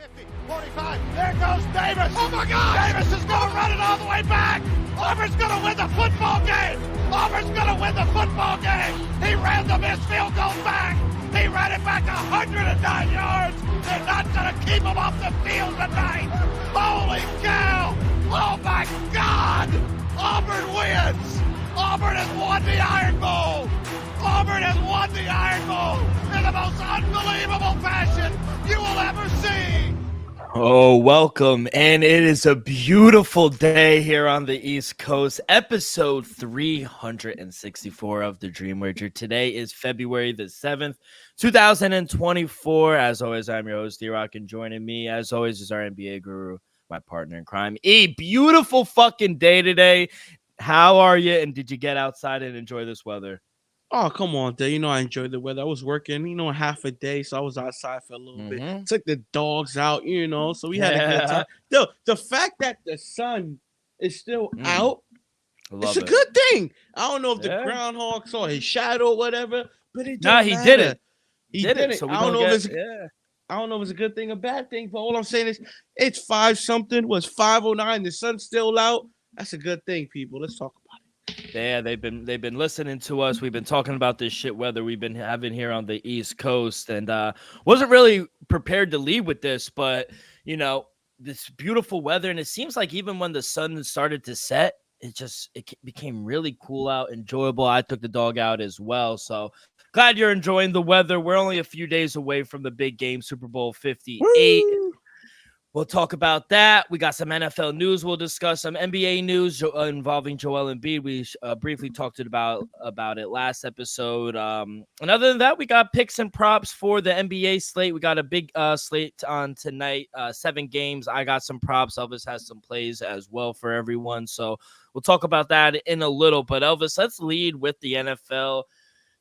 50, 45, there goes Davis. Oh my God! Davis is going to run it all the way back. Auburn's going to win the football game. Auburn's going to win the football game. He ran the missed field goal back. He ran it back 109 yards. They're not going to keep him off the field tonight. Holy cow! Oh my God! Auburn wins. Auburn has won the Iron Bowl. Auburn has won the Iron Bowl in the most unbelievable fashion you will ever see. Oh, welcome. And it is a beautiful day here on the East Coast. Episode 364 of the Dream Wager. Today is February the 7th, 2024. As always, I'm your host, D-Rock, and joining me, as always, is our NBA guru, my partner in crime. Beautiful fucking day today. How are you? And did you get outside and enjoy this weather? Oh, come on, Dave. You know I enjoyed the weather. I was working, half a day, so I was outside for a little bit. Took the dogs out, so we had a good time. The fact that the sun is still out, it's a good thing. I don't know if the groundhog saw his shadow or whatever, but it didn't matter. Did it. He did it. So I don't know if it's a good thing or bad thing, but all I'm saying is it's 5-something, was 5:09, the sun's still out. That's a good thing, people. Let's talk about it. Yeah, they've been listening to us. We've been talking about this shit weather we've been having here on the East Coast, and wasn't really prepared to lead with this, but this beautiful weather, and it seems like even when the sun started to set, it became really cool out, enjoyable. I took the dog out as well, so glad you're enjoying the weather. We're only a few days away from the big game, Super Bowl 58. Woo! We'll talk about that. We got some NFL news. We'll discuss some NBA news involving Joel Embiid. We briefly talked about it last episode. And other than that, we got picks and props for the NBA slate. We got a big slate on tonight, 7 games. I got some props. Elvis has some plays as well for everyone. So we'll talk about that in a little. But Elvis, let's lead with the NFL.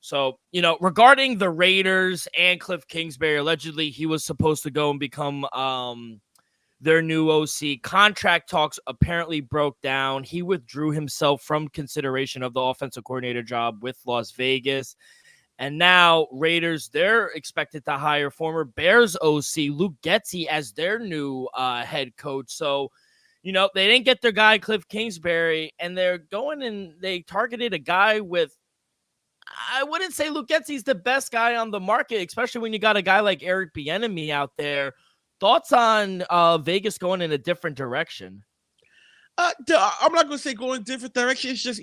So, regarding the Raiders and Cliff Kingsbury, allegedly he was supposed to go and become their new OC. Contract talks apparently broke down. He withdrew himself from consideration of the offensive coordinator job with Las Vegas. And now Raiders, they're expected to hire former Bears OC Luke Getsy as their new head coach. So, they didn't get their guy Cliff Kingsbury, and they're going and they targeted a guy with, I wouldn't say Luke Getsy's the best guy on the market, especially when you got a guy like Eric Bieniemy out there. Thoughts on Vegas going in a different direction? I'm not going to say going in a different direction. It's just,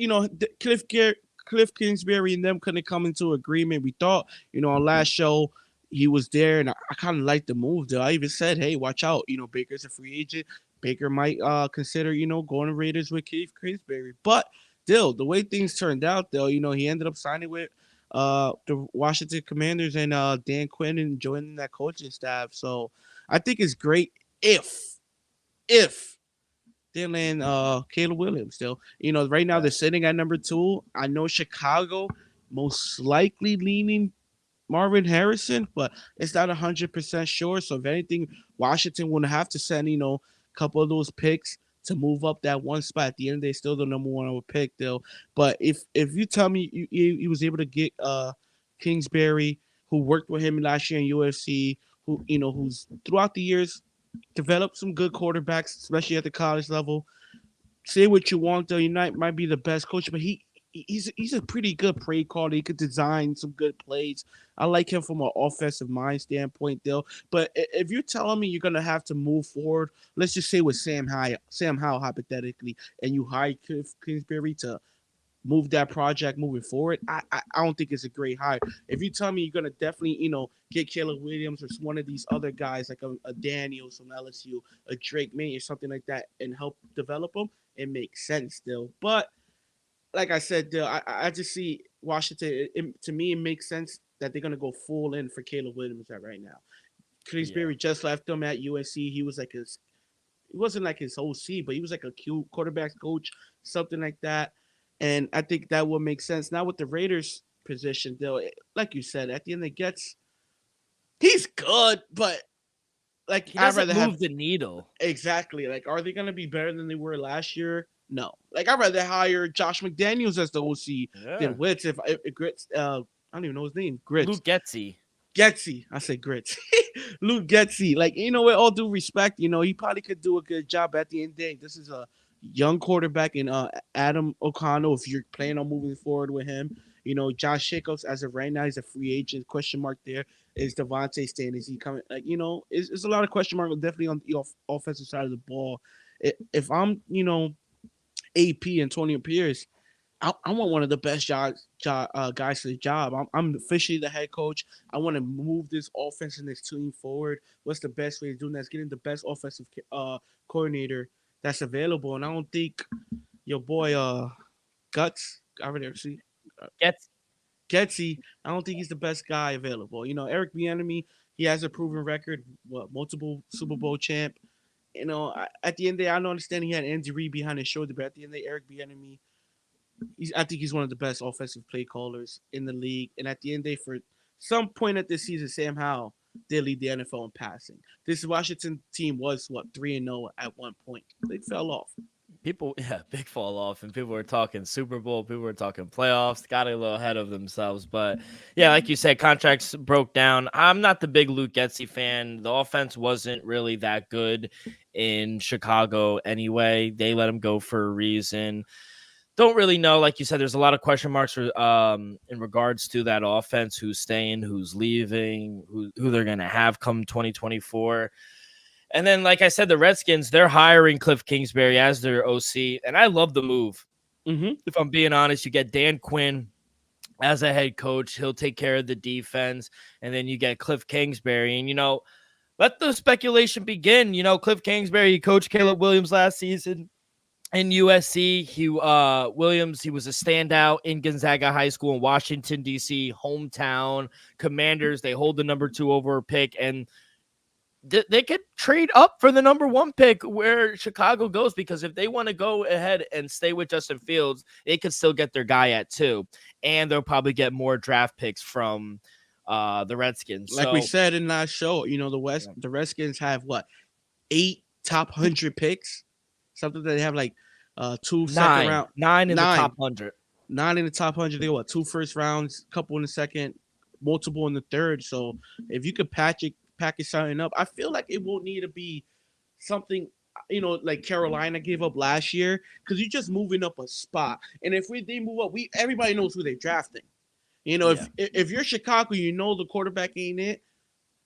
Cliff Kingsbury and them couldn't come into agreement. We thought, on last show, he was there, and I kind of liked the move, though. I even said, hey, watch out. Baker's a free agent. Baker might consider, going to Raiders with Cliff Kingsbury. But still, the way things turned out, though, he ended up signing with the Washington Commanders and Dan Quinn and joining that coaching staff. So I think it's great if they land Caleb Williams still. Right now they're sitting at number 2. I know Chicago most likely leaning Marvin Harrison, but it's not 100% sure. So if anything, Washington will have to send, a couple of those picks to move up that one spot. At the end, they're still the number 1 pick, though. But if you tell me he was able to get Kingsbury, who worked with him last year in UFC, who's throughout the years developed some good quarterbacks, especially at the college level. Say what you want, though. Might be the best coach, but he's a pretty good play caller. He could design some good plays. I like him from an offensive mind standpoint, though. But if you're telling me you're gonna have to move forward, let's just say with Sam Howell hypothetically, and you hire Cliff Kingsbury to move that project moving forward, I don't think it's a great hire. If you tell me you're gonna definitely get Caleb Williams or one of these other guys like a Daniels from LSU, a Drake May or something like that, and help develop them, it makes sense still. But like I said, I just see Washington. To me, it makes sense that they're gonna go full in for Caleb Williams right now. Kingsbury just left them at USC. He was he wasn't like his OC, but he was like a cute quarterback coach, something like that. And I think that will make sense. Now with the Raiders position, though, like you said, at the end it gets, he's good, but he doesn't move the needle. Exactly. Are they gonna be better than they were last year? No. I'd rather hire Josh McDaniels as the OC than Witz. If Grits, I don't even know his name. Grits. Luke Getsy. Getsy. I say grits. Luke Getsy. Like, with all due respect, he probably could do a good job at the end of the day. This is a young quarterback in Adam O'Connell. If you're planning on moving forward with him, Josh Jacobs as of right now, he's a free agent. Question mark there. Is Devontae staying? Is he coming? Like, it's a lot of question marks definitely on the offensive side of the ball. If I'm, AP Antonio Pierce, I want one of the best guys for the job. I'm officially the head coach. I want to move this offense and this team forward. What's the best way of doing that? Is getting the best offensive coordinator that's available. And I don't think your boy Guts, I already see Getsy. I don't think he's the best guy available. Eric Bieniemy, he has a proven record, multiple Super Bowl champ. At the end of the day, I don't understand he had an injury behind his shoulder, but at the end of the day, Eric Bieniemy, I think he's one of the best offensive play callers in the league. And at the end of the day, for some point at this season, Sam Howell did lead the NFL in passing. This Washington team was 3-0 at one point. They fell off. Big fall off, and people were talking Super Bowl, people were talking playoffs, got a little ahead of themselves. But yeah, like you said, contracts broke down. I'm not the big Luke Getsy fan. The offense wasn't really that good in Chicago anyway. They let him go for a reason. Don't really know. Like you said, there's a lot of question marks for, in regards to that offense, who's staying, who's leaving, who they're going to have come 2024. And then, like I said, the Redskins, they're hiring Cliff Kingsbury as their OC, and I love the move. Mm-hmm. If I'm being honest, you get Dan Quinn as a head coach. He'll take care of the defense, and then you get Cliff Kingsbury. And, let the speculation begin. Cliff Kingsbury, he coached Caleb Williams last season in USC. Williams, he was a standout in Gonzaga High School in Washington, D.C., hometown. Commanders, they hold the number 2 overall pick, and they could trade up for the number 1 pick where Chicago goes, because if they want to go ahead and stay with Justin Fields, they could still get their guy at 2, and they'll probably get more draft picks from the Redskins. Like we said in last show, the Redskins have 8 top 100 picks, something that they have 2 second round, 9 in the top 100, 9 in the top 100. They got 2 first rounds, couple in the second, multiple in the third. So if you could package something up, I feel like it won't need to be something, like Carolina gave up last year, because you're just moving up a spot. And if they move up, everybody knows who they're drafting. If you're Chicago, the quarterback ain't it.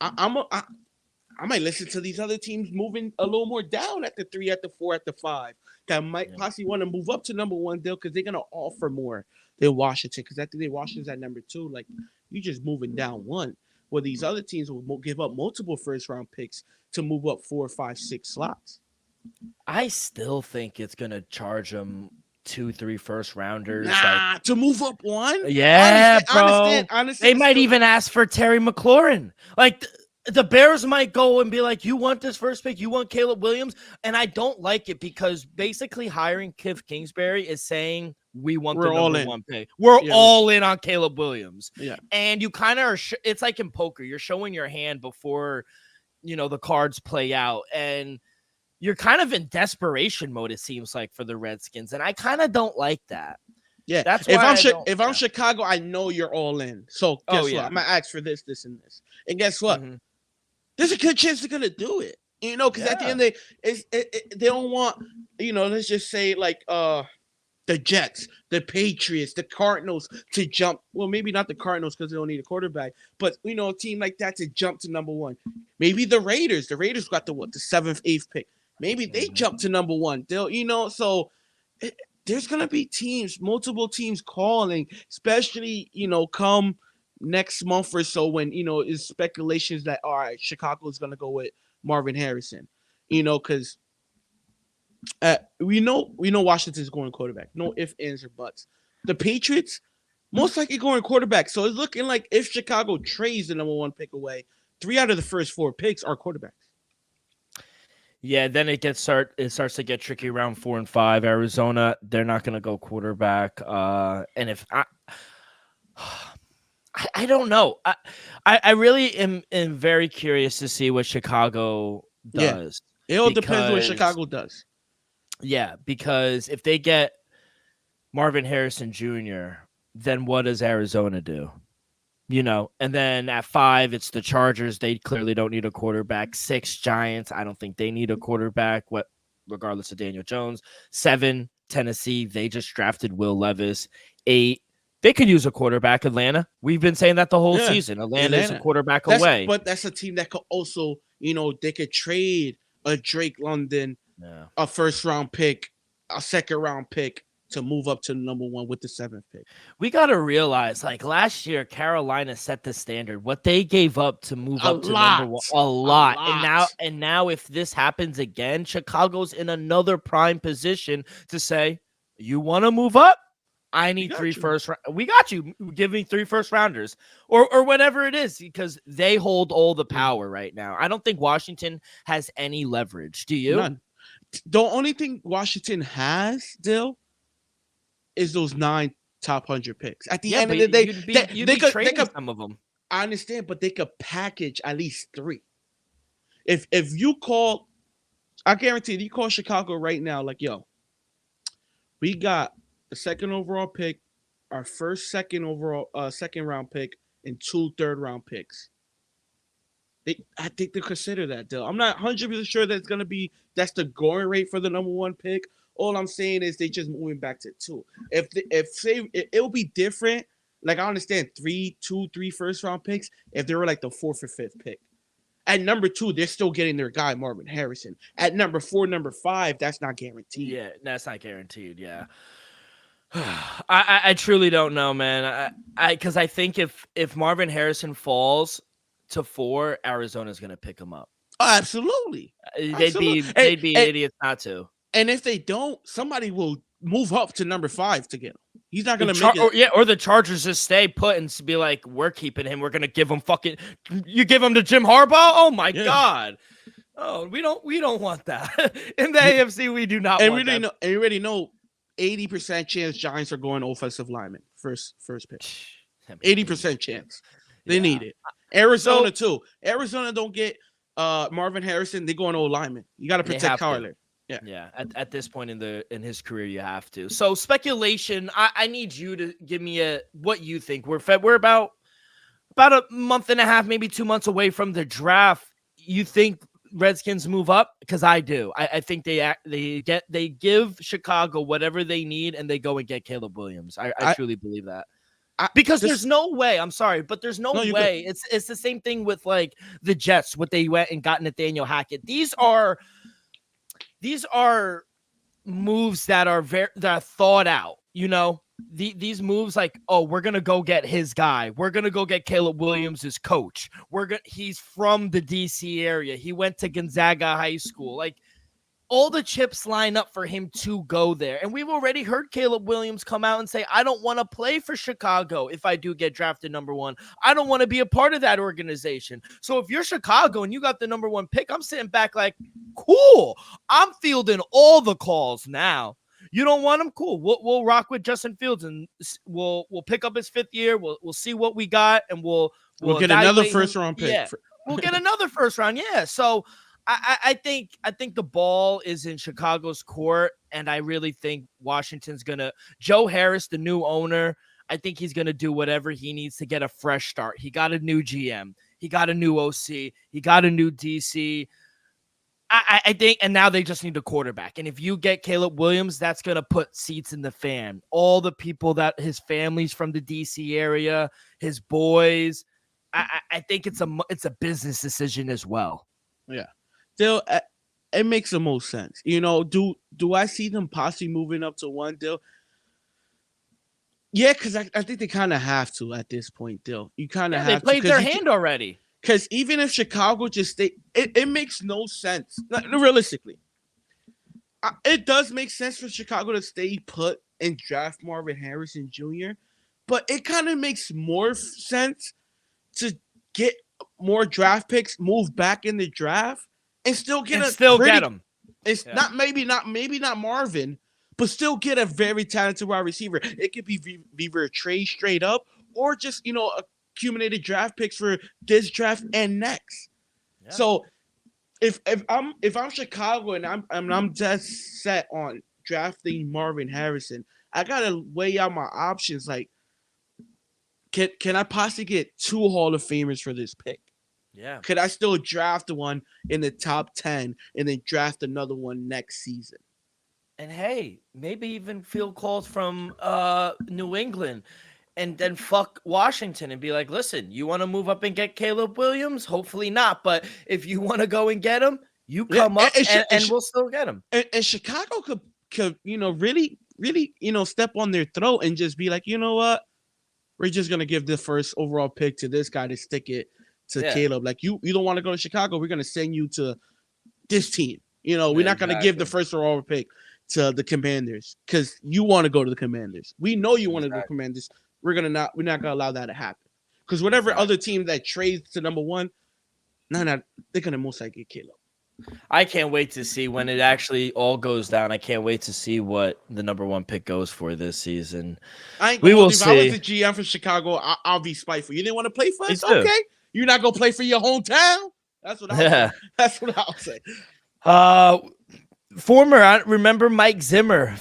I might listen to these other teams moving a little more down at the 3, at the 4, at the 5 that might possibly want to move up to number 1 deal, because they're gonna offer more than Washington. Because I think Washington's at number 2. Like, you just moving down 1. Where these other teams will give up multiple first-round picks to move up 4, 5, 6 slots. I still think it's going to charge them 2, 3 first-rounders. To move up 1? Yeah, bro. They might even ask for Terry McLaurin. Like, the Bears might go and be like, you want this first pick? You want Caleb Williams? And I don't like it, because basically hiring Cliff Kingsbury is saying, we want the number 1 pick. We're all in on Caleb Williams. Yeah. And you kind of are, it's like in poker. You're showing your hand before, the cards play out. And you're kind of in desperation mode, it seems like, for the Redskins. And I kind of don't like that. Yeah. That's why I'm Chicago, I know you're all in. So guess what? I'm going to ask for this, this, and this. And guess what? Mm-hmm. There's a good chance they're going to do it. Because at the end of the day, they don't want, let's just say the Jets, the Patriots, the Cardinals to jump. Well, maybe not the Cardinals, because they don't need a quarterback. But, a team like that to jump to number 1. Maybe the Raiders. The Raiders got the 7th, 8th pick. Maybe they jump to number 1. They'll, so there's going to be multiple teams calling, especially, come next month or so, when, is speculations that, all right, Chicago is going to go with Marvin Harrison, because we know Washington's going quarterback. No ifs, ands, or buts. The Patriots most likely going quarterback. So it's looking like if Chicago trades the number 1 pick away, 3 out of the first 4 picks are quarterbacks. Yeah, then it starts to get tricky around 4 and 5. Arizona, they're not going to go quarterback. And if I don't know. I really am very curious to see what Chicago does. Yeah. It all depends on what Chicago does. Yeah, because if they get Marvin Harrison Jr., then what does Arizona do? And then at 5, it's the Chargers. They clearly don't need a quarterback. 6, Giants. I don't think they need a quarterback, regardless of Daniel Jones. 7, Tennessee. They just drafted Will Levis. 8, they could use a quarterback. Atlanta. We've been saying that the whole season. Atlanta is a quarterback away. But that's a team that could also, they could trade a Drake London, a first-round pick, a second-round pick, to move up to number 1 with the 7th pick. We got to realize, like last year, Carolina set the standard. What they gave up to move up to number 1, a lot. And now if this happens again, Chicago's in another prime position to say, you want to move up? I need 3 first round. We got you. Give me 3 first rounders or whatever it is, because they hold all the power right now. I don't think Washington has any leverage. Do you? None. The only thing Washington has, Dill, is those 9 top 100 picks. At the end of the day, they could some of them. I understand, but they could package at least 3. If you call, I guarantee you call Chicago right now, like, yo, we got the 2nd overall pick, our second round pick, and 2 third-round picks. I think they consider that, Dill. I'm not 100% sure that's the going rate for the number 1 pick. All I'm saying is they just moving back to 2. It'll be different. Like, I understand 3 first-round picks if they were like the 4th or 5th pick. At number 2, they're still getting their guy Marvin Harrison. At number 4, number 5, that's not guaranteed. Yeah, that's not guaranteed. Yeah. I truly don't know, man. Because I think if Marvin Harrison falls to 4, Arizona's gonna pick him up. Oh, absolutely. They'd be idiots not to. And if they don't, somebody will move up to number 5 to get him. He's not gonna make it. Or the Chargers just stay put and be like, we're keeping him. We're gonna give him you give him to Jim Harbaugh. Oh my God. Oh, we don't want that in the AFC. We do not. And want that. And you already know. 80% chance Giants are going offensive lineman first pick. 80% chance. They need it. Arizona too. Arizona don't get Marvin Harrison. They go on old lineman. You got to protect Kyler. Yeah. At this point in his career, you have to. So speculation. I need you to give me what you think. We're about a month and a half, maybe 2 months away from the draft. You think Redskins move up? Because I do. I think they give Chicago whatever they need, and they go and get Caleb Williams. I truly believe that. Because there's no way. I'm sorry, but there's no way. Good. It's the same thing with like the Jets. What they went and got Nathaniel Hackett. These are moves that are thought out. These moves like, oh, we're going to go get his guy. We're going to go get Caleb Williams, his coach. He's from the DC area. He went to Gonzaga High School. Like, all the chips line up for him to go there. And we've already heard Caleb Williams come out and say, I don't want to play for Chicago if I do get drafted number 1. I don't want to be a part of that organization. So if you're Chicago and you got the number 1 pick, I'm sitting back like, cool. I'm fielding all the calls now. You don't want him? Cool. We'll rock with Justin Fields, and we'll pick up his 5th year. We'll see what we got, and we'll get another first-round pick. Yeah, we'll get another first round. Yeah. So I think the ball is in Chicago's court, and I really think Washington's gonna. Joe Harris, the new owner, I think he's gonna do whatever he needs to get a fresh start. He got a new GM. He got a new OC. He got a new DC. I think, and now they just need a quarterback. And if you get Caleb Williams, that's going to put seats in the fan. All the people that his family's from the DC area, his boys. I think it's a business decision as well. Yeah. Still, it makes the most sense. Do I see them possibly moving up to 1, Dill? Yeah, because I think they kind of have to at this point, Dill. You kind of have to. They played their hand already. Because even if Chicago just stay, it makes no sense. Realistically, it does make sense for Chicago to stay put and draft Marvin Harrison Jr., but it kind of makes more sense to get more draft picks, move back in the draft, and still get get him. It's maybe not Marvin, but still get a very talented wide receiver. It could be either a trade straight up or just accumulated draft picks for this draft and next. Yeah. So if I'm Chicago and I'm just set on drafting Marvin Harrison, I gotta weigh out my options. Like, can I possibly get 2 Hall of Famers for this pick? Yeah. Could I still draft one in the top 10 and then draft another one next season? And hey, maybe even field calls from New England and then fuck Washington and be like, listen, you want to move up and get Caleb Williams? Hopefully not. But if you want to go and get him, you come up and we'll still get him. And Chicago could really, step on their throat and just be like, you know what? We're just going to give the first overall pick to this guy to stick it to Caleb. Like, you don't want to go to Chicago. We're going to send you to this team. We're not going to give the first overall pick to the Commanders because you want to go to the Commanders. We know you want to go to the Commanders. We're not going to allow that to happen because whatever other team that trades to number one, they're going to most likely get Caleb. I can't wait to see when it actually all goes down. I can't wait to see what the number 1 pick goes for this season. We will see. If I was the GM for Chicago, I'll be spiteful. You didn't want to play for us? Okay. You're not going to play for your hometown? That's what I'll say. That's what I'll say. I remember Mike Zimmer,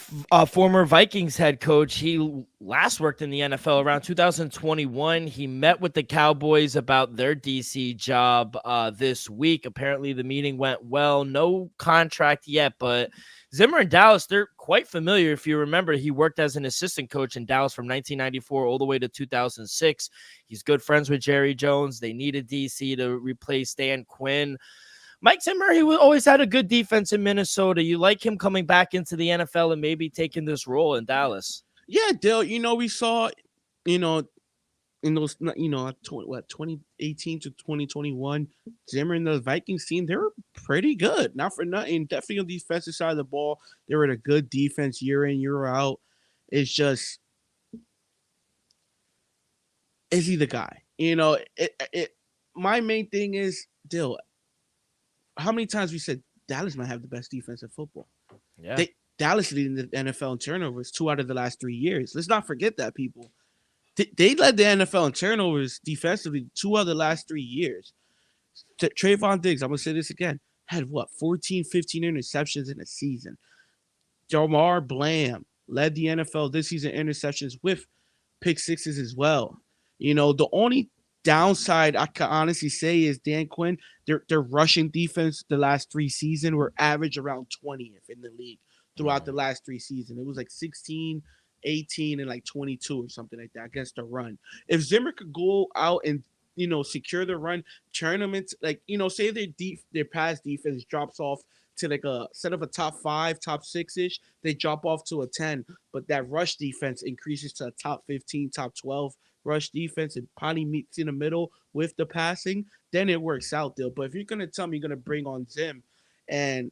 former Vikings head coach. He last worked in the NFL around 2021. He met with the Cowboys about their DC job this week. Apparently the meeting went well. No contract yet, but Zimmer and Dallas, they're quite familiar. If you remember, he worked as an assistant coach in Dallas from 1994 all the way to 2006. He's good friends with Jerry Jones. They needed DC to replace Dan Quinn. Mike Zimmer, he always had a good defense in Minnesota. You like him coming back into the NFL and maybe taking this role in Dallas? Yeah, Dale. We saw, in those, 2018 to 2021, Zimmer and the Vikings team, they were pretty good. Not for nothing. Definitely on the defensive side of the ball, they were a good defense year in, year out. It's just, is he the guy? My main thing is, Dale, how many times we said Dallas might have the best defense in football? Yeah. Dallas leading the NFL in turnovers 2 out of the last 3 years. Let's not forget that, people. They led the NFL in turnovers defensively 2 out of the last 3 years. Trayvon Diggs, I'm going to say this again, had 14, 15 interceptions in a season. Jamar Bland led the NFL this season interceptions with pick sixes as well. The only downside I can honestly say is Dan Quinn, their rushing defense the last 3 seasons were average around 20th in the league throughout the last 3 seasons. It was like 16, 18, and like 22 or something like that against the run. If Zimmer could go out and secure the run, turn them into say their pass defense drops off to like a set of a top 5, top 6-ish, they drop off to a 10, but that rush defense increases to a top 15, top 12 rush defense and probably meets in the middle with the passing, then it works out there. But if you're gonna tell me you're gonna bring on Zim and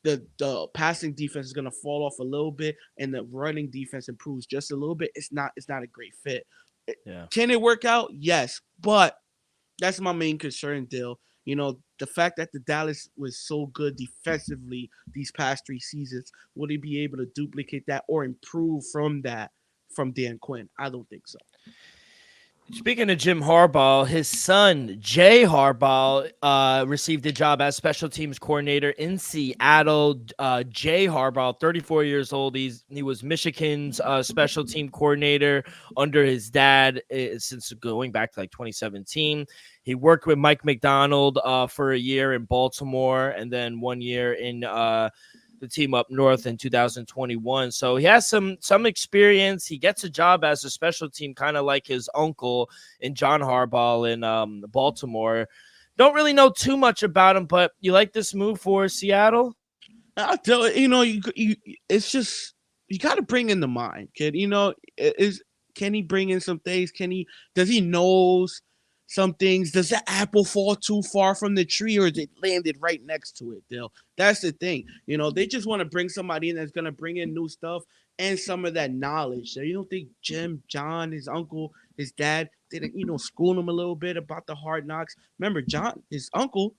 the passing defense is gonna fall off a little bit and the running defense improves just a little bit, it's not a great fit. Yeah. Can it work out? Yes, but that's my main concern, Dill. The fact that the Dallas was so good defensively these past 3 seasons, would he be able to duplicate that or improve from that from Dan Quinn? I don't think so. Speaking of Jim Harbaugh, his son, Jay Harbaugh, received a job as special teams coordinator in Seattle. Jay Harbaugh, 34 years old. He was Michigan's special team coordinator under his dad since going back to like 2017. He worked with Mike McDonald for a year in Baltimore and then 1 year in the team up north in 2021. So he has some experience. He gets a job as a special team, kind of like his uncle in John Harbaugh in Baltimore. Don't really know too much about him, but you like this move for Seattle? I'll tell you, it's just, you got to bring in the mind, kid. Can he bring in some things? Does he knows some things? Does the apple fall too far from the tree, or is it landed right next to it, Dill? That's the thing. They just want to bring somebody in that's going to bring in new stuff and some of that knowledge. So you don't think Jim, John, his uncle, his dad, didn't, school him a little bit about the hard knocks? Remember, John, his uncle,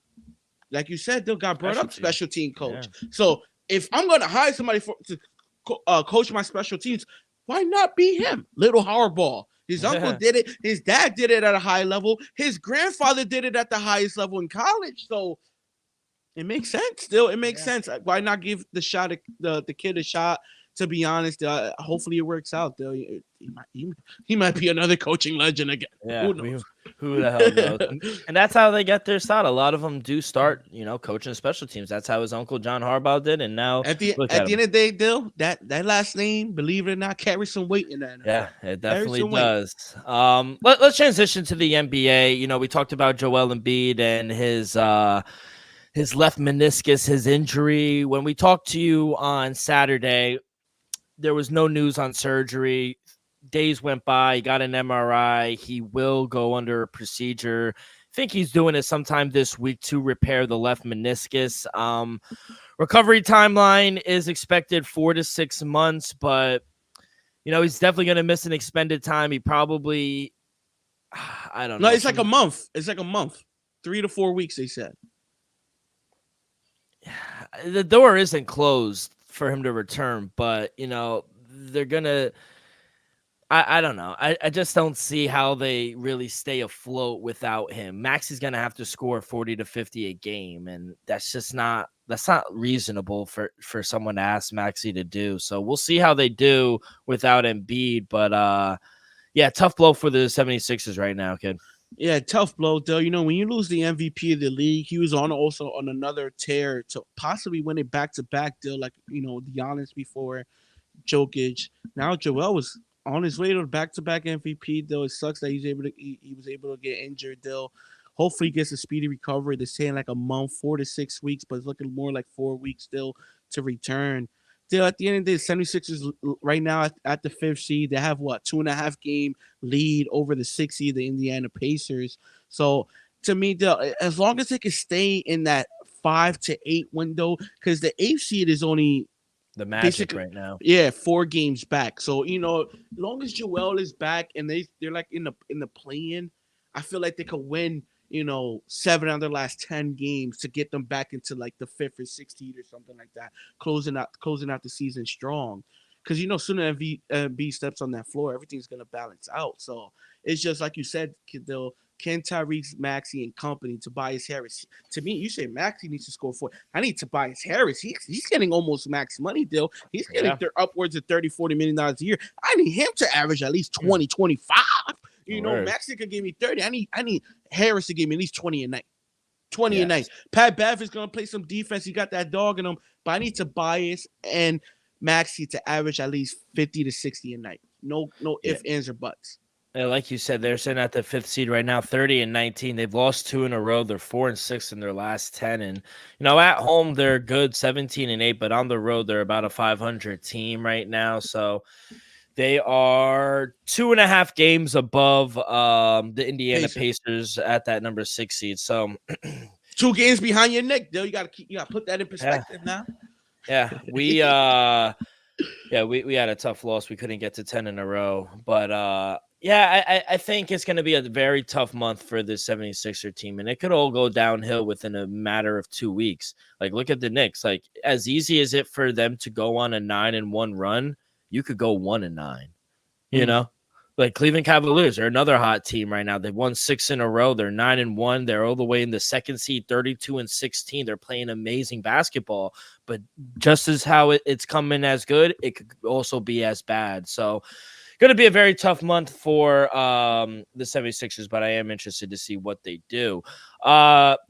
like you said, Dill, got brought up special team coach. Yeah. So if I'm going to hire somebody to coach my special teams, why not be him? Little Harbaugh. His uncle did it. His dad did it at a high level. His grandfather did it at the highest level in college. So it makes sense. Still, it makes sense. Why not give the kid a shot to be honest, hopefully it works out. Though he might be another coaching legend again. Yeah, Who knows? who the hell knows? And that's how they get their start. A lot of them do start, coaching special teams. That's how his uncle John Harbaugh did, and now At the look at at the him. end of the day, Dill, that last name, believe it or not, carries some weight in that NFL. Yeah, it Carries definitely some weight. does. Let's transition to the NBA. We talked about Joel Embiid and his left meniscus, his injury. When we talked to you on Saturday, there was no news on surgery. Days went by. He got an MRI. He will go under a procedure. I think he's doing it sometime this week to repair the left meniscus. Recovery timeline is expected 4 to 6 months, but he's definitely going to miss an expended time. He probably, I don't know. No, it's like a month. It's like a month, 3 to 4 weeks. They said the door isn't closed for him to return, but they're gonna. I don't know. I just don't see how they really stay afloat without him. Max is gonna have to score 40 to 50 a game, and that's not reasonable for someone to ask Maxi to do. So we'll see how they do without Embiid, but yeah, tough blow for the 76ers right now, kid. Yeah, tough blow, though. When you lose the MVP of the league, he was also on another tear to possibly win it back to back, deal like Giannis before Jokic. Now Joel was on his way to back to back MVP. Though it sucks that he was able to get injured. Though hopefully he gets a speedy recovery. They're saying like a month, 4 to 6 weeks, but it's looking more like 4 weeks still to return. Still, at the end of the day, 76ers right now at the 5th seed. They have 2.5 game lead over the 6th seed, the Indiana Pacers. So to me, as long as they can stay in that 5 to 8 window, because the 8th seed is only the Magic right now. Yeah, 4 games back. So as long as Joel is back and they're like in the play-in, I feel like they could win 7 out of their last 10 games to get them back into like the 5th or 6th seed or something like that, closing out the season strong. Because sooner Embiid steps on that floor, everything's gonna balance out. So it's just like you said, can Tyrese Maxey and company, Tobias Harris. To me, you say Maxey needs to score 4. I need Tobias Harris. He's getting almost max money, Dill. He's getting upwards of $30-40 million a year. I need him to average at least 20, 25. Maxey could give me 30. I need Harris to give me at least 20 a night. 20 a night. Pat Bev is going to play some defense. He got that dog in him. But I need Tobias and Maxey to average at least 50 to 60 a night. No ifs, ands, or buts. Like you said, they're sitting at the 5th seed right now, 30-19. They've lost 2 in a row. They're 4-6 in their last 10. And, at home, they're good, 17-8. But on the road, they're about a 500 team right now. So they are 2.5 games above the Indiana Pacers at that number 6 seed. So 2 games behind your neck, Dill. You got to put that in perspective now. Yeah, we had a tough loss. We couldn't get to 10 in a row. But I think it's going to be a very tough month for the 76er team, and it could all go downhill within a matter of 2 weeks. Like, look at the Knicks. Like, as easy as it for them to go on a 9-1 run, you could go 1-9. Like Cleveland Cavaliers are another hot team right now. They've won 6 in a row. They're 9-1. They're all the way in the 2nd seed, 32-16. They're playing amazing basketball. But just as how it's coming as good, it could also be as bad. So going to be a very tough month for the 76ers, but I am interested to see what they do.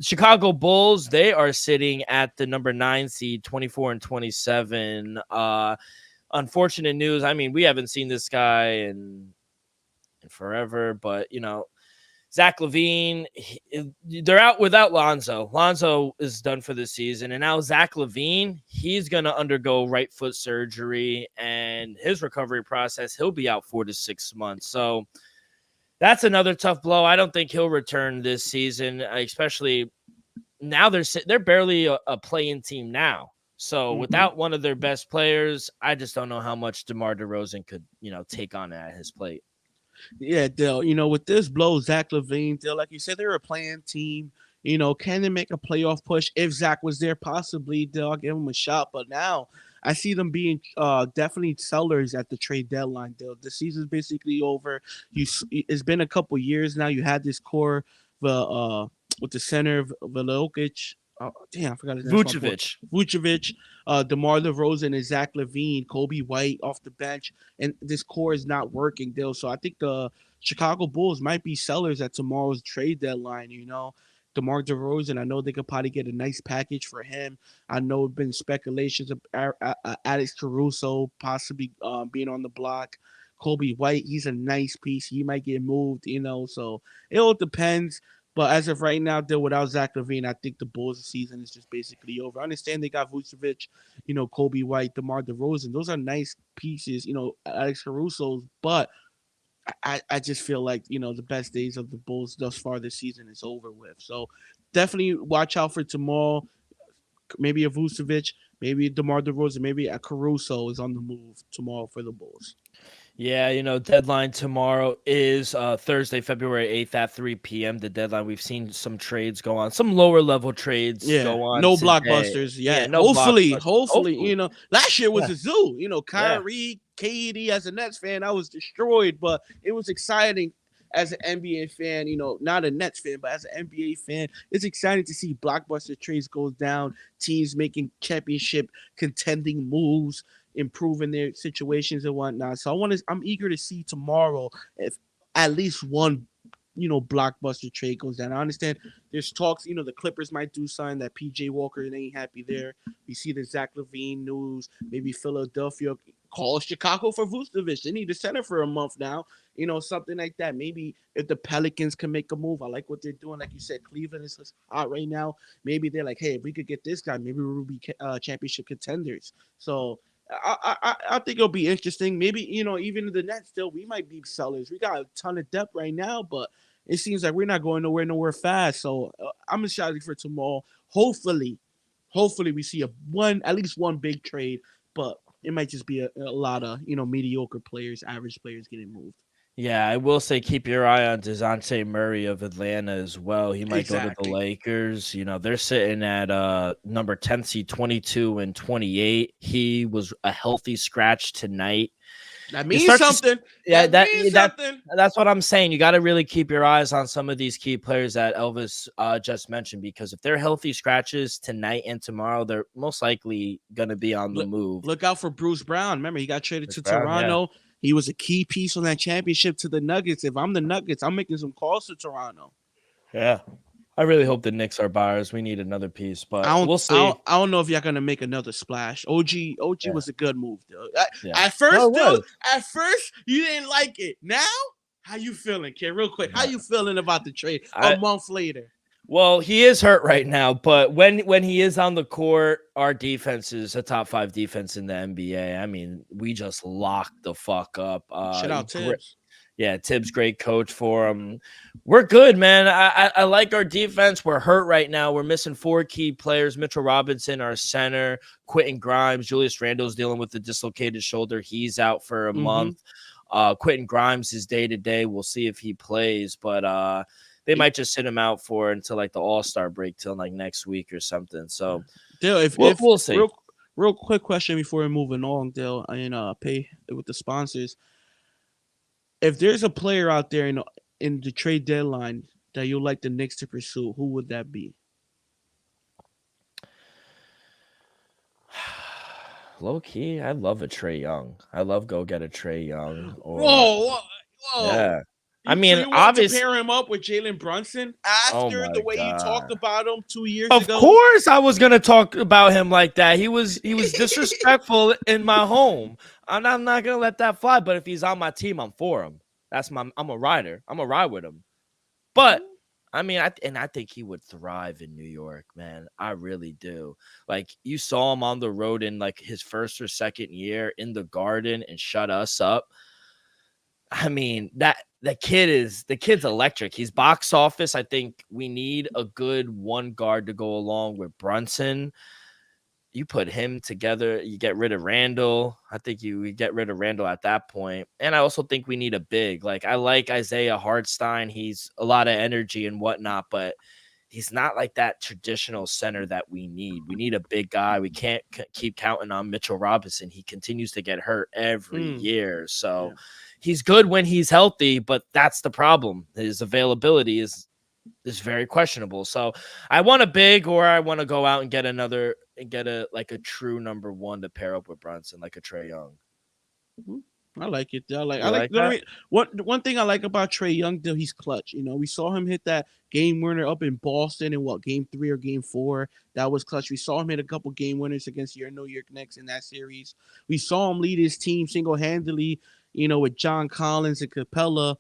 Chicago Bulls, they are sitting at the number 9 seed, 24-27. Unfortunate news. I mean, we haven't seen this guy in forever, but Zach LaVine, they're out without Lonzo. Lonzo is done for the season, and now Zach LaVine, he's going to undergo right foot surgery, and his recovery process, he'll be out 4 to 6 months. So that's another tough blow. I don't think he'll return this season, especially now they're barely a play-in team now. So without one of their best players, I just don't know how much DeMar DeRozan could, take on at his plate. Yeah, Dill, with this blow, Zach LaVine, Dill, like you said, they're a playing team. Can they make a playoff push? If Zach was there, possibly, Dill, I'll give him a shot. But now I see them being definitely sellers at the trade deadline, Dill. The season's basically over. It's been a couple years now. You had this core with the center of Velokic, Oh, damn, I forgot his name. Vucevic. DeMar DeRozan and Zach LaVine, Kobe White off the bench, and this core is not working, Dill. So I think the Chicago Bulls might be sellers at tomorrow's trade deadline. DeMar DeRozan, I know they could probably get a nice package for him. I know it's been speculations of Alex Caruso possibly being on the block. Kobe White, he's a nice piece. He might get moved, so it all depends. But as of right now, they're without Zach LaVine. I think the Bulls' season is just basically over. I understand they got Vucevic, Kobe White, DeMar DeRozan. Those are nice pieces, Alex Caruso's. But I just feel like, the best days of the Bulls thus far this season is over with. So definitely watch out for tomorrow. Maybe a Vucevic, maybe a DeMar DeRozan, maybe a Caruso is on the move tomorrow for the Bulls. Yeah, deadline tomorrow is Thursday, February 8th at 3 p.m. The deadline. We've seen some trades go on, some lower level trades go on. No today. blockbusters. Yeah, no hopefully, blockbusters. last year was a zoo. Kyrie, KD as a Nets fan, I was destroyed, but it was exciting as an NBA fan, not a Nets fan, but as an NBA fan, it's exciting to see blockbuster trades go down, teams making championship contending moves, improving their situations and whatnot. So I'm eager to see tomorrow if at least one, blockbuster trade goes down. I understand there's talks, the Clippers might do something, that PJ Walker ain't happy there. We see the Zach LaVine news, maybe Philadelphia calls Chicago for Vucevic. They need a center for a month now, something like that. Maybe if the Pelicans can make a move, I like what they're doing. Like you said, Cleveland is hot right now. Maybe they're like, hey, if we could get this guy, maybe we'll be championship contenders. So I think it'll be interesting. Maybe, even the Nets still, we might be sellers. We got a ton of depth right now, but it seems like we're not going nowhere fast. So I'm excited for tomorrow. Hopefully we see at least one big trade, but it might just be a lot of, mediocre players, average players getting moved. Yeah, I will say keep your eye on DeJounte Murray of Atlanta as well. He might go to the Lakers. They're sitting at number 10 seed, 22 and 28. He was a healthy scratch tonight. That means something. That's what I'm saying. You got to really keep your eyes on some of these key players that Elvis just mentioned, because if they're healthy scratches tonight and tomorrow, they're most likely going to be on the move. Look out for Bruce Brown. Remember, he got traded to Toronto. Yeah. He was a key piece on that championship to the Nuggets. If I'm the Nuggets, I'm making some calls to Toronto. Yeah. I really hope the Knicks are buyers. We need another piece, but we'll see. I don't know if y'all gonna make another splash. OG was a good move, though. At first, you didn't like it. Now, how you feeling, kid? Real quick, how you feeling about the trade a month later? Well, he is hurt right now, but when he is on the court, our defense is a top 5 defense in the NBA. I mean, we just locked the fuck up. Shout out Tibbs. Yeah, Tibbs, great coach for him. We're good, man. I like our defense. We're hurt right now. We're missing 4 key players. Mitchell Robinson, our center. Quentin Grimes. Julius Randle's dealing with a dislocated shoulder. He's out for a month. Quentin Grimes is day-to-day. We'll see if he plays, but they might just sit him out until like the All-Star break till like next week or something. So we'll see. Real quick question before we're moving on, Dale, and pay with the sponsors. If there's a player out there in the trade deadline that you'd like the Knicks to pursue, who would that be? Low key, I love a Trae Young. I love go get a Trae Young. Whoa. Yeah. So you obviously to pair him up with Jalen Brunson after the way you talked about him 2 years ago. Of course, I was gonna talk about him like that. He was disrespectful in my home, and I'm not gonna let that fly. But if he's on my team, I'm for him. I'm a rider. I'm a ride with him. But I mean, I think he would thrive in New York, man. I really do. Like, you saw him on the road in like his first or second year in the Garden and shut us up. I mean, the kid's electric. He's box office. I think we need a good one guard to go along with Brunson. You put him together, you get rid of Randall. I think we get rid of Randall at that point. And I also think we need a big. Like, I like Isaiah Hartenstein. He's a lot of energy and whatnot, but he's not like that traditional center that we need. We need a big guy. We can't keep counting on Mitchell Robinson. He continues to get hurt every year. So he's good when he's healthy, but that's the problem. His availability is is very questionable. So I want a big, or I want to go out and get another and get a like a true number one to pair up with Brunson, like a Trey Young. Mhm. I like it. I You like like that? one thing I like about Trey Young. Though he's clutch. We saw him hit that game winner up in Boston in what game 3 or game 4. That was clutch. We saw him hit a couple game winners against your New York Knicks in that series. We saw him lead his team single handedly. With John Collins and Capella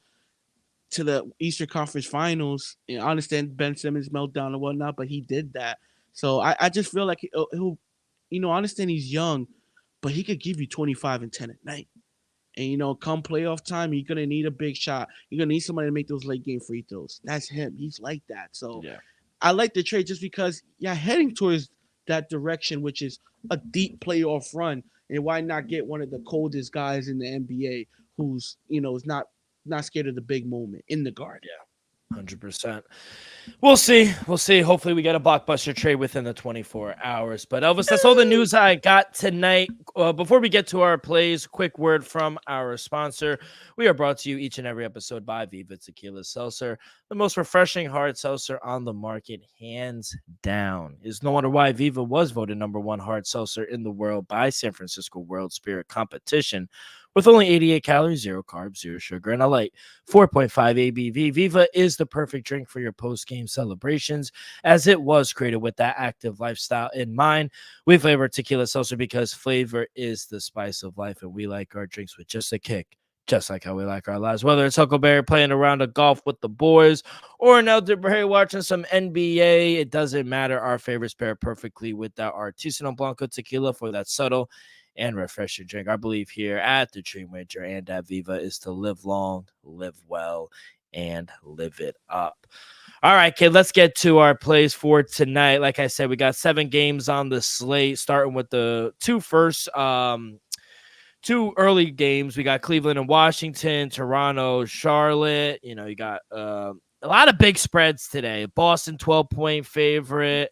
to the Eastern Conference Finals. I understand Ben Simmons meltdown and whatnot, but he did that. So I just feel like he'll I understand he's young, but he could give you 25 and 10 at night. And come playoff time, you're gonna need a big shot. You're gonna need somebody to make those late game free throws. That's him. He's like that. So Yeah. I like the trade just because heading towards that direction, which is a deep playoff run. And why not get one of the coldest guys in the NBA who's is not scared of the big moment in the guard. Yeah. 100%. We'll see. We'll see. Hopefully, we get a blockbuster trade within the 24 hours. But Elvis, that's all the news I got tonight. Before we get to our plays, quick word from our sponsor. We are brought to you each and every episode by Viva Tequila Seltzer, the most refreshing hard seltzer on the market, hands down. It's no wonder why Viva was voted #1 hard seltzer in the world by San Francisco World Spirit Competition. With only 88 calories, 0 carbs, 0 sugar, and a light 4.5 ABV, Viva is the perfect drink for your post-game celebrations, as it was created with that active lifestyle in mind. We flavor tequila seltzer because flavor is the spice of life, and we like our drinks with just a kick, just like how we like our lives. Whether it's Huckleberry playing a round of golf with the boys or an elderberry watching some NBA, it doesn't matter. Our favorites pair perfectly with that Artisanal Blanco tequila for that subtle and refreshing drink. Our belief here at the Dream Wager and at Viva is to live long, live well, and live it up. All right, kid, let's get to our plays for tonight. Like I said, we got 7 games on the slate, starting with the two early games. We got Cleveland and Washington, Toronto, Charlotte. You got a lot of big spreads today. Boston 12-point favorite.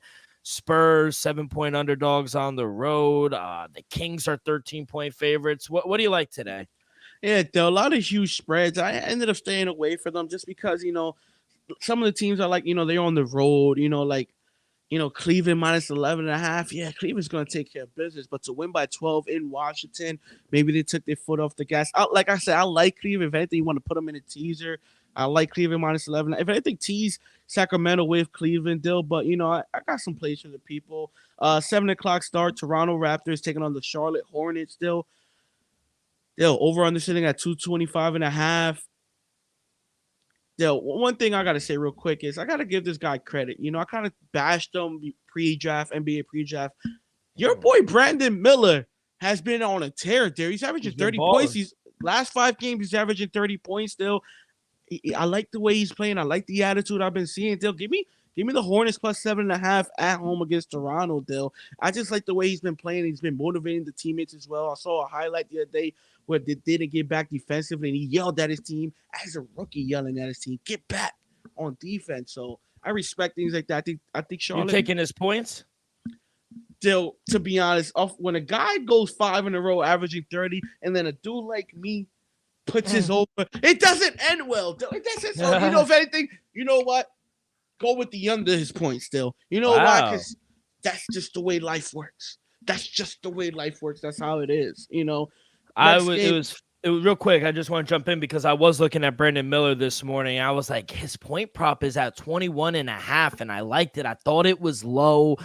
Spurs 7-point underdogs on the road. The Kings are 13-point favorites. What do you like today? Yeah, there are a lot of huge spreads. I ended up staying away from them just because some of the teams are like they're on the road. Cleveland minus 11.5. Yeah, Cleveland's gonna take care of business, but to win by 12 in Washington, maybe they took their foot off the gas. Like I said, I like Cleveland. If anything, you want to put them in a teaser. I like Cleveland minus 11. If anything, tease Sacramento with Cleveland deal. But I got some plays for the people. 7 o'clock start. Toronto Raptors taking on the Charlotte Hornets. Still over under sitting at 225.5. One thing I gotta say real quick is I gotta give this guy credit. I kind of bashed him pre-draft, NBA pre-draft. Your boy Brandon Miller has been on a tear there. He's averaging 30 points. He's last 5 games, he's averaging 30 points still. I like the way he's playing. I like the attitude I've been seeing. Dill, give me the Hornets plus 7.5 at home against Toronto. Dill, I just like the way he's been playing. He's been motivating the teammates as well. I saw a highlight the other day where they didn't get back defensively, and he yelled at his team as a rookie, yelling at his team, "Get back on defense." So I respect things like that. I think Charlotte. You taking his points? Dill, to be honest, when a guy goes 5 in a row, averaging 30, and then a dude like me puts his over. It doesn't end well. It doesn't. So, if anything, you know what? Go with the under his point still. You know why? Because that's just the way life works. That's just the way life works. That's how it is. It was real quick. I just want to jump in because I was looking at Brandon Miller this morning. I was like, his point prop is at 21.5, and I liked it. I thought it was low.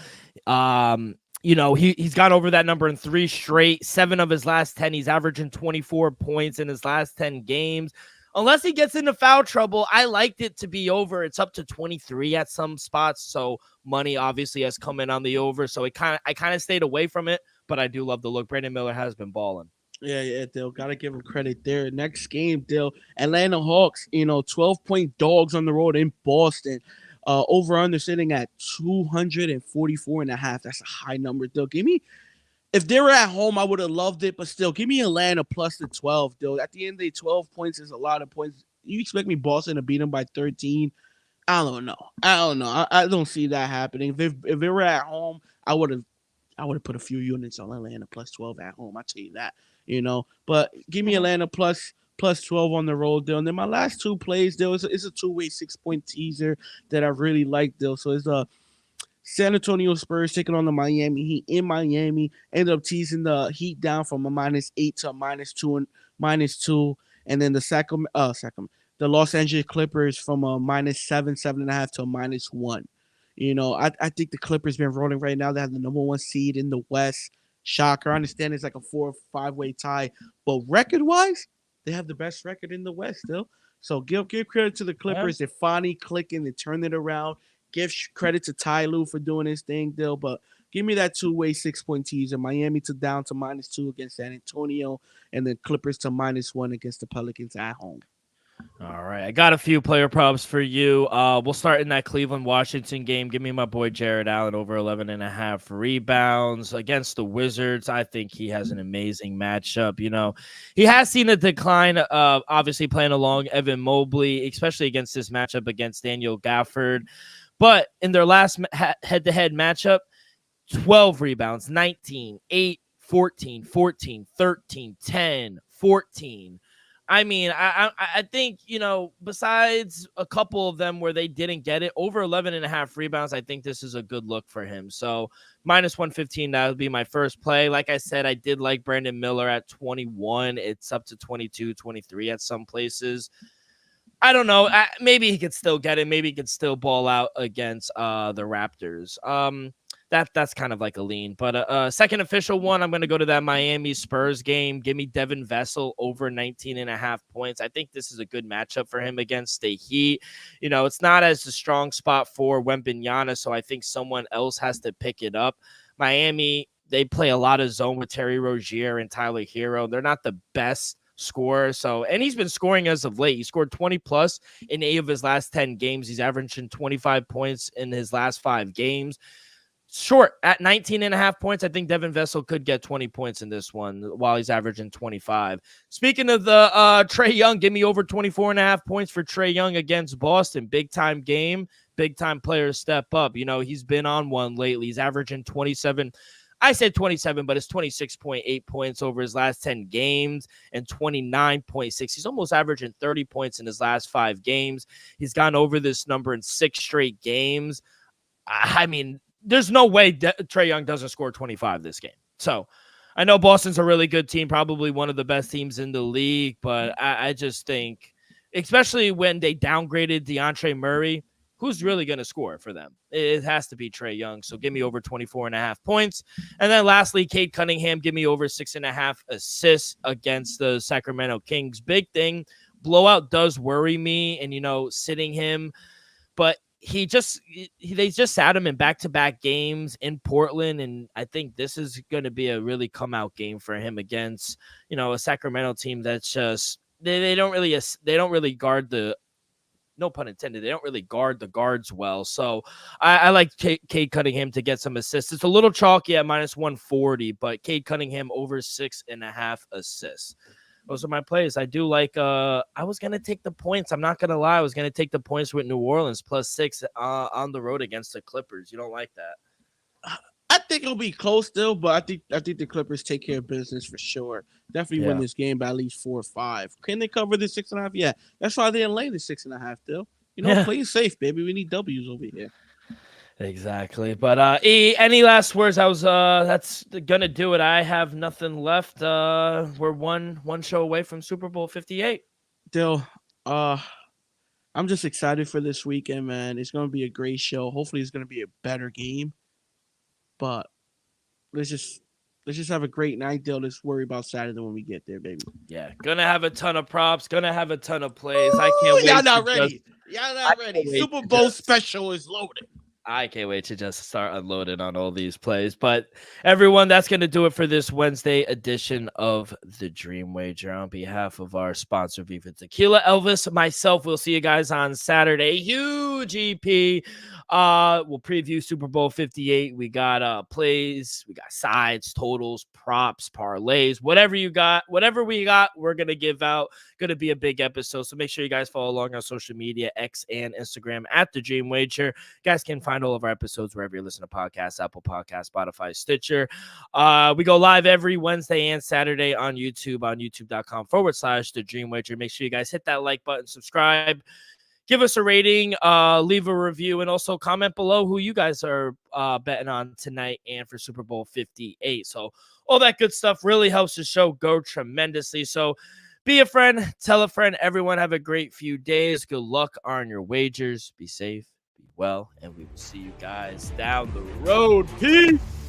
He's gone over that number in 3 straight. 7 of his last 10. He's averaging 24 points in his last 10 games. Unless he gets into foul trouble, I liked it to be over. It's up to 23 at some spots. So money obviously has come in on the over. So I kind of stayed away from it, but I do love the look. Brandon Miller has been balling. Yeah, Dill. Gotta give him credit there. Next game, Dill. Atlanta Hawks, 12-point dogs on the road in Boston. Over under sitting at 244.5. That's a high number. Dill, if they were at home, I would have loved it, but still, give me Atlanta plus the 12. Dill, at the end of the day, 12 points is a lot of points. You expect me Boston to beat them by 13? I don't know. I don't see that happening. If they were at home, I would have put a few units on Atlanta plus 12 at home. I tell you that. But give me Atlanta plus plus 12 on the road, Dill. And then my last two plays, Dill, it's a two-way 6-point teaser that I really like, Dill. So it's a San Antonio Spurs taking on the Miami Heat in Miami. Ended up teasing the Heat down from a -8 to a -2, and then the Los Angeles Clippers from a -7, 7.5 to a -1. I think the Clippers been rolling right now. They have the number 1 seed in the West. Shocker. I understand it's like a 4 or 5-way tie, but record-wise, they have the best record in the West still. So give credit to the Clippers. They're finally clicking. They turn it around. Give credit to Ty Lue for doing his thing, Dill. But give me that two-way 6-point teaser. Miami down to -2 against San Antonio, and then Clippers to -1 against the Pelicans at home. All right, I got a few player props for you. We'll start in that Cleveland-Washington game. Give me my boy Jared Allen over 11.5 rebounds against the Wizards. I think he has an amazing matchup. He has seen a decline, obviously playing along Evan Mobley, especially against this matchup against Daniel Gafford. But in their last head-to-head matchup, 12 rebounds, 19, 8, 14, 14, 13, 10, 14. I mean, I think, besides a couple of them where they didn't get it, over 11.5 rebounds, I think this is a good look for him. So -115, that would be my first play. Like I said, I did like Brandon Miller at 21. It's up to 22, 23 at some places. I don't know. Maybe he could still get it. Maybe he could still ball out against the Raptors. That's kind of like a lean. But second official one, I'm going to go to that Miami Spurs game. Give me Devin Vassell over 19.5 points. I think this is a good matchup for him against the Heat. It's not as a strong spot for Wembanyama, so I think someone else has to pick it up. Miami, they play a lot of zone with Terry Rozier and Tyler Hero. They're not the best scorer. And he's been scoring as of late. He scored 20 plus in 8 of his last 10 games. He's averaging 25 points in his last 5 games. Short at 19.5 points. I think Devin Vassell could get 20 points in this one while he's averaging 25. Speaking of the Trae Young, give me over 24.5 points for Trae Young against Boston. Big time game, big time players step up. He's been on one lately. He's averaging 27. I said 27, but it's 26.8 points over his last 10 games and 29.6. He's almost averaging 30 points in his last 5 games. He's gone over this number in 6 straight games. I mean, there's no way Trae Young doesn't score 25 this game. So I know Boston's a really good team, probably one of the best teams in the league, but I just think, especially when they downgraded DeAndre Murray, who's really going to score for them? It has to be Trae Young. So give me over 24.5 points. And then lastly, Cade Cunningham, give me over 6.5 assists against the Sacramento Kings. Big thing. Blowout does worry me and, sitting him, but they just sat him in back-to-back games in Portland. And I think this is going to be a really come out game for him against, a Sacramento team that's just, they don't really guard the, no pun intended, they don't really guard the guards well. So I like Cade Cunningham to get some assists. It's a little chalky at -140, but Cade Cunningham over 6.5 assists. Those are my plays. I do like, I was going to take the points. I'm not going to lie. I was going to take the points with New Orleans +6 on the road against the Clippers. You don't like that? I think it'll be close still, but I think the Clippers take care of business for sure. Definitely win this game by at least 4 or 5. Can they cover the 6.5? Yeah. That's why they didn't lay the 6.5 still. Play it safe, baby. We need W's over here. Exactly. But any last words? That's gonna do it. I have nothing left. We're one show away from Super Bowl 58. Dill, I'm just excited for this weekend, man. It's gonna be a great show. Hopefully it's gonna be a better game. But let's just have a great night, Dill. Let's worry about Saturday when we get there, baby. Yeah, gonna have a ton of props, gonna have a ton of plays. I can't wait. Y'all not ready. Y'all not ready. Super Bowl special is loaded. I can't wait to just start unloading on all these plays. But everyone, that's going to do it for this Wednesday edition of the Dream Wager. On behalf of our sponsor, Viva Tequila, Elvis, myself, we'll see you guys on Saturday. Huge EP We'll preview Super Bowl 58. We got plays, we got sides, totals, props, parlays, whatever you got, whatever we got, we're gonna give out. Gonna be a big episode. So make sure you guys follow along on social media, X and Instagram at The Dream Wager. You guys can find all of our episodes wherever you listen to podcasts, Apple Podcasts, Spotify, Stitcher. We go live every Wednesday and Saturday on YouTube, on youtube.com/The Dream Wager. Make sure you guys hit that like button, subscribe. Give us a rating, leave a review, and also comment below who you guys are betting on tonight and for Super Bowl 58. So all that good stuff really helps the show go tremendously. So be a friend, tell a friend. Everyone have a great few days. Good luck on your wagers. Be safe, be well, and we will see you guys down the road. Peace.